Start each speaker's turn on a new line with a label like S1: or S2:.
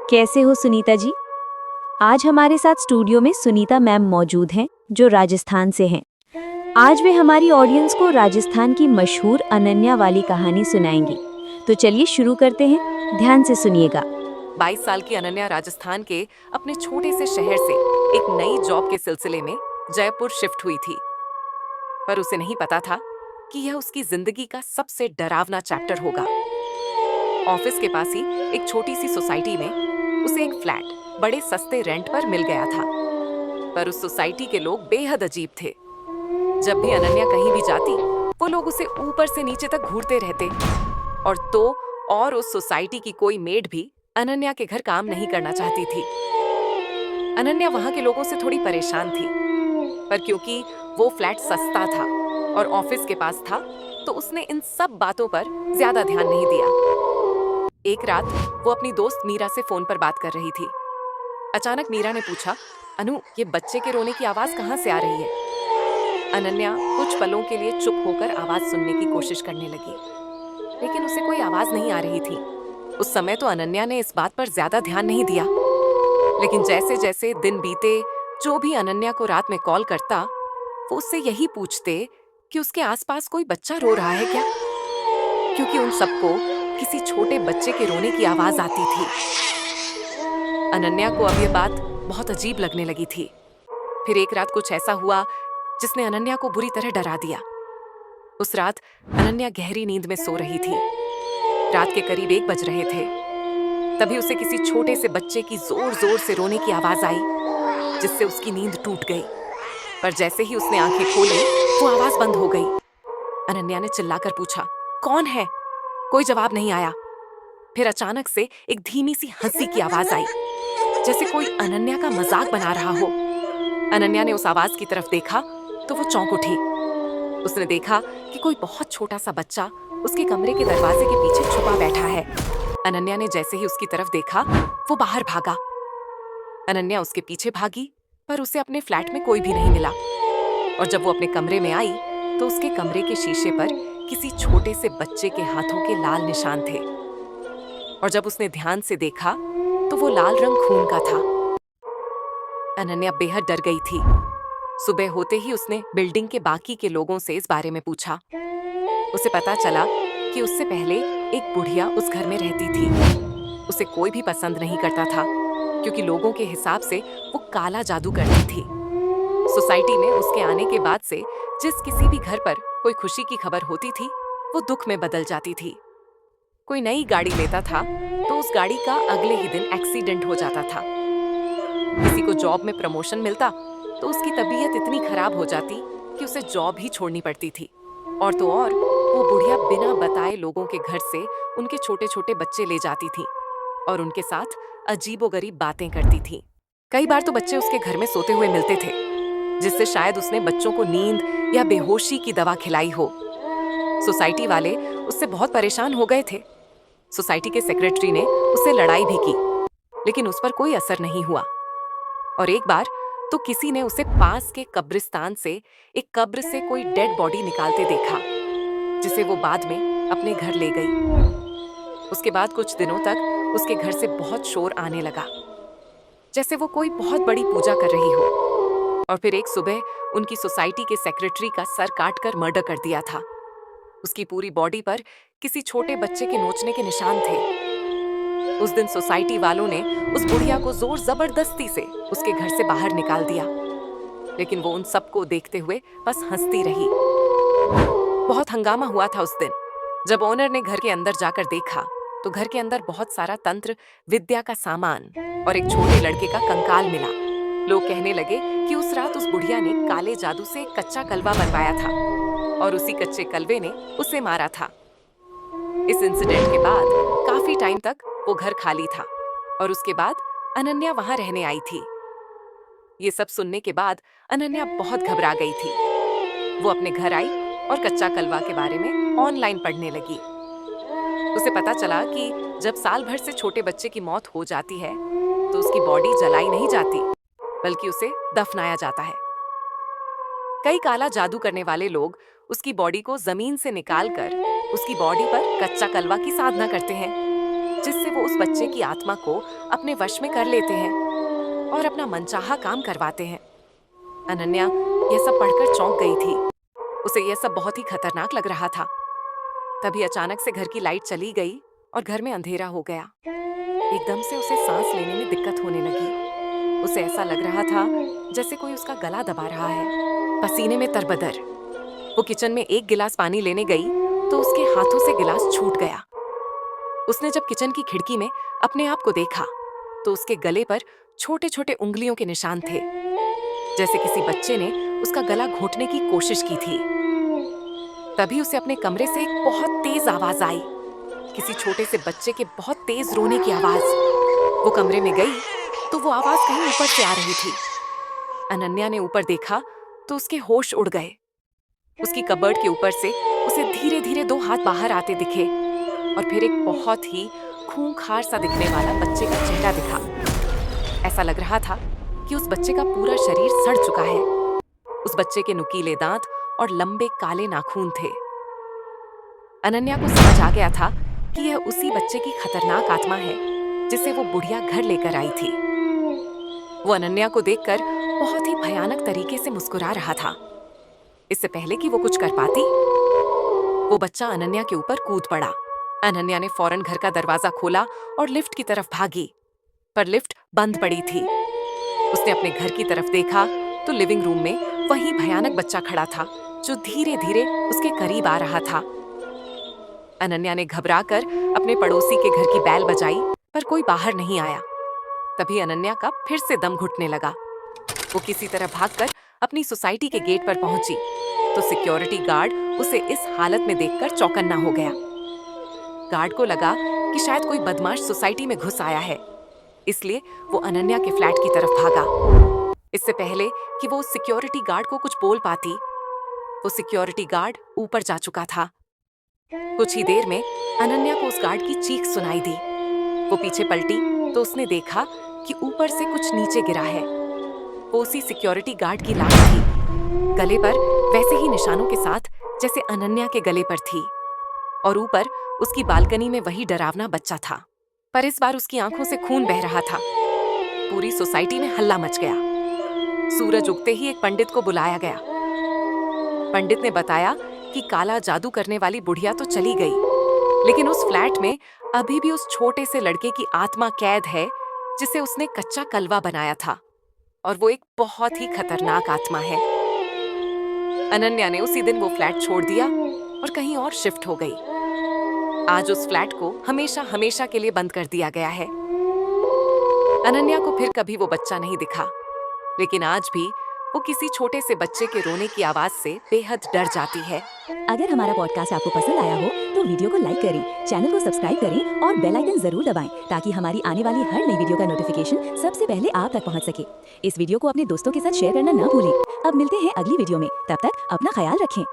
S1: कैसे हो सुनीता जी? आज हमारे साथ स्टूडियो में सुनीता मैम मौजूद हैं, जो राजस्थान से हैं। आज वे हमारी ऑडियंस को राजस्थान की मशहूर अनन्या वाली कहानी सुनाएंगी। तो चलिए शुरू करते हैं, ध्यान से सुनिएगा।
S2: 22 साल की अनन्या राजस्थान के अपने छोटे से शहर से एक नई जॉब के सिलसिले में जयपुर शिफ्ट हुई थी। पर उसे नहीं पता था कि यह उसकी जिंदगी का सबसे डरावना चैप्टर होगा। ऑफिस के पास ही एक छोटी सी सोसाइटी में उसे एक फ्लैट बड़े सस्ते रेंट पर मिल गया था। पर उस सोसाइटी के लोग बेहद अजीब थे। जब भी अनन्या कहीं भी जाती, वो लोग उसे ऊपर से नीचे तक घूरते रहते। और उस सोसाइटी की कोई मेड भी अनन्या के घर काम नहीं करना चाहती थी। अनन्या वहां के लोगों से थोड़ी परेशान थी, पर क्योंकि वो फ्लैट सस्ता था और ऑफिस के पास था, तो उसने इन सब बातों पर ज्यादा ध्यान नहीं दिया। एक रात वो अपनी दोस्त मीरा से फोन पर बात कर रही थी। अचानक मीरा ने पूछा, अनु, ये बच्चे के रोने की आवाज कहाँ से आ रही है? अनन्या कुछ पलों के लिए चुप होकर आवाज सुनने की कोशिश करने लगी, लेकिन उसे कोई आवाज नहीं आ रही थी। उस समय तो अनन्या ने इस बात पर ज्यादा ध्यान नहीं दिया, लेकिन जैसे जैसे दिन बीते, जो भी अनन्या को रात में कॉल करता, वो उससे यही पूछते कि उसके आसपास कोई बच्चा रो रहा है क्या, क्योंकि उन सबको किसी छोटे बच्चे के रोने की आवाज आती थी। अनन्या को अब ये बात बहुत अजीब लगने लगी थी। फिर एक रात कुछ ऐसा हुआ जिसने अनन्या को बुरी तरह डरा दिया। उस रात अनन्या गहरी नींद में सो रही थी। रात के करीब 1 बज रहे थे। तभी उसे किसी छोटे से बच्चे की जोर जोर से रोने की आवाज आई, जिससे उसकी नींद टूट गई। पर जैसे ही उसने आंखें खोली, वो आवाज बंद हो गई। अनन्या ने चिल्लाकर पूछा, कौन है? कोई जवाब नहीं आया। फिर अचानक से एक धीमी सी हंसी की आवाज आई, जैसे कोई अनन्या का मजाक बना रहा हो। अनन्या ने उस आवाज की तरफ देखा तो वो चौंक उठी। उसने देखा कि कोई बहुत छोटा सा बच्चा उसके कमरे के दरवाजे के पीछे छुपा बैठा है। अनन्या ने जैसे ही उसकी तरफ देखा, वो बाहर भागा। अनन्या उसके पीछे भागी, पर उसे अपने फ्लैट में कोई भी नहीं मिला। और जब वो अपने कमरे में आई, तो उसके कमरे के शीशे पर किसी छोटे से बच्चे के हाथों के लाल निशान थे। और जब उसने ध्यान से देखा, तो वो लाल रंग खून का था। अनन्या बेहद डर गई थी। सुबह होते ही उसने बिल्डिंग के बाकी के लोगों से इस बारे में पूछा। उसे पता चला कि उससे पहले एक बुढ़िया उस घर में रहती थी। उसे कोई भी पसंद नहीं करता था, क्योंकि लोगों के हिसाब से वो काला जादू करती थी। सोसाइटी में उसके आने के बाद से जिस किसी भी घर पर कोई खुशी की खबर होती थी, वो दुख में बदल जाती थी। कोई नई गाड़ी लेता था तो उस गाड़ी का अगले ही दिन एक्सीडेंट हो जाता था। किसी को जॉब में प्रमोशन मिलता तो उसकी तबीयत इतनी खराब हो जाती कि उसे जॉब ही छोड़नी पड़ती थी। और तो और, वो बुढ़िया बिना बताए लोगों के घर से उनके छोटे छोटे बच्चे ले जाती थी और उनके साथ अजीबोगरीब बातें करती थी। कई बार तो बच्चे उसके घर में सोते हुए मिलते थे, जिससे शायद उसने बच्चों को नींद या बेहोशी की दवा खिलाई हो। सोसाइटी वाले उससे बहुत परेशान हो गए थे। सोसाइटी के सेक्रेटरी ने उससे लड़ाई भी की, लेकिन उस पर कोई असर नहीं हुआ। और एक बार तो किसी ने उसे पास के कब्रिस्तान से एक कब्र से कोई डेड बॉडी निकालते देखा, जिसे वो बाद में अपने घर ले गई। उसके बाद कुछ दिनों तक उसके घर से बहुत शोर आने लगा, जैसे वो कोई बहुत बड़ी पूजा कर रही हो। और फिर एक सुबह उनकी सोसाइटी के सेक्रेटरी का सर काटकर मर्डर कर दिया था। उसकी पूरी बॉडी पर किसी छोटे बच्चे के नोचने के निशान थे। उस दिन सोसाइटी वालों ने उस बुढ़िया को जोर जबरदस्ती से उसके घर से बाहर निकाल दिया, लेकिन वो उन सबको देखते हुए बस हंसती रही। बहुत हंगामा हुआ था उस दिन। जब ओनर ने घर के अंदर जाकर देखा, तो घर के अंदर बहुत सारा तंत्र विद्या का सामान और एक छोटे लड़के का कंकाल मिला। लोग कहने लगे कि उस रात उस बुढ़िया ने काले जादू से एक कच्चा कलवा बनवाया था और उसी कच्चे कलवे ने उसे मारा था। इस इंसिडेंट के बाद काफी टाइम तक वो घर खाली था और उसके बाद अनन्या वहां रहने आई थी। ये सब सुनने के बाद अनन्या बहुत घबरा गई थी। वो अपने घर आई और कच्चा कलवा के बारे में ऑनलाइन पढ़ने लगी। उसे पता चला कि जब साल भर से छोटे बच्चे की मौत हो जाती है, तो उसकी बॉडी जलाई नहीं जाती, बल्कि उसे दफनाया जाता है। कई काला जादू करने वाले लोग उसकी बॉडी को जमीन से निकालकर उसकी बॉडी पर कच्चा कलवा की साधना करते हैं, जिससे वो उस बच्चे की आत्मा को अपने वश में कर लेते हैं और अपना मनचाहा काम करवाते हैं। अनन्या यह सब पढ़कर चौंक गई थी। उसे यह सब बहुत ही खतरनाक लग रहा था। तभी अचानक से घर की लाइट चली गई और घर में अंधेरा हो गया। एकदम से उसे सांस लेने में दिक्कत होने लगी। उसे ऐसा लग रहा था जैसे कोई उसका गला दबा रहा है। पसीने में तरबतर वो किचन में एक गिलास पानी लेने गई तो उसके हाथों से गिलास छूट गया। उसने जब किचन की खिड़की में अपने आप को देखा तो उसके गले पर छोटे छोटे उंगलियों के निशान थे, जैसे किसी बच्चे ने उसका गला घोंटने की कोशिश की थी। तभी उसे अपने कमरे से एक बहुत तेज आवाज आई, किसी छोटे से बच्चे के बहुत तेज रोने की आवाज। वो कमरे में गई तो वो आवाज कहीं ऊपर से आ रही थी। अनन्या ने ऊपर देखा तो उसके होश उड़ गए। उसकी कबर्ड के ऊपर से उसे धीरे धीरे 2 हाथ बाहर आते दिखे और फिर एक बहुत ही खूंखार सा दिखने वाला बच्चे का चेहरा दिखा। ऐसा लग रहा था कि उस बच्चे का पूरा शरीर सड़ चुका है। उस बच्चे के नुकीले दांत और लंबे काले नाखून थे। अनन्या को समझ आ गया था कि यह उसी बच्चे की खतरनाक आत्मा है जिसे वो बुढ़िया घर लेकर आई थी। वो अनन्या को देखकर बहुत ही भयानक तरीके से मुस्कुरा रहा था। इससे पहले कि वो कुछ कर पाती, वो बच्चा अनन्या के ऊपर कूद पड़ा। अनन्या ने फौरन घर का दरवाजा खोला और लिफ्ट की तरफ भागी, पर लिफ्ट बंद पड़ी थी। उसने अपने घर की तरफ देखा तो लिविंग रूम में वही भयानक बच्चा खड़ा था जो धीरे धीरे उसके करीब आ रहा था। अनन्या ने घबराकर अपने पड़ोसी के घर की बैल बजाई, पर कोई बाहर नहीं आया। तभी अनन्या का फिर से दम घुटने लगा। वो किसी तरह भागकर अपनी सोसाइटी के गेट पर पहुंची तो सिक्योरिटी गार्ड उसे इस हालत में देखकर चौकन्ना हो गया। गार्ड को लगा कि शायद कोई बदमाश सोसाइटी में घुस आया है, इसलिए वो अनन्या के फ्लैट की तरफ भागा। इससे पहले कि वो उस सिक्योरिटी गार्ड को कुछ बोल पाती, वो सिक्योरिटी गार्ड ऊपर जा चुका था। कुछ ही देर में अनन्या को उस गार्ड की चीख सुनाई दी। वो पीछे पलटी तो उसने देखा कि ऊपर से कुछ नीचे गिरा है। वो उसी सिक्योरिटी गार्ड की लाश थी, गले पर वैसे ही निशानों के साथ जैसे अनन्या के गले पर थी, और ऊपर उसकी बालकनी में वही डरावना बच्चा था, पर इस बार उसकी आंखों से खून बह रहा था। पूरी सोसाइटी में हल्ला मच गया। सूरज उगते ही एक पंडित को बुलाया गया। पंडित ने बताया कि काला जादू करने वाली बुढ़िया तो चली गई, लेकिन उस फ्लैट में अभी भी उस छोटे से लड़के की आत्मा कैद है जिसे उसने कच्चा कलवा बनाया था, और वो एक बहुत ही खतरनाक आत्मा है। अनन्या ने उसी दिन वो फ्लैट छोड़ दिया और कहीं और शिफ्ट हो गई। आज उस फ्लैट को हमेशा हमेशा के लिए बंद कर दिया गया है। अनन्या को फिर कभी वो बच्चा नहीं दिखा, लेकिन आज भी वो किसी छोटे से बच्चे के रोने की आवाज से बेहद डर जाती है।
S1: अगर हमारा पॉडकास्ट आपको पसंद आया हो तो वीडियो को लाइक करें, चैनल को सब्सक्राइब करें और बेल आइकन जरूर दबाएं ताकि हमारी आने वाली हर नई वीडियो का नोटिफिकेशन सबसे पहले आप तक पहुंच सके। इस वीडियो को अपने दोस्तों के साथ शेयर करना न भूलें। अब मिलते हैं अगली वीडियो में, तब तक अपना ख्याल रखें।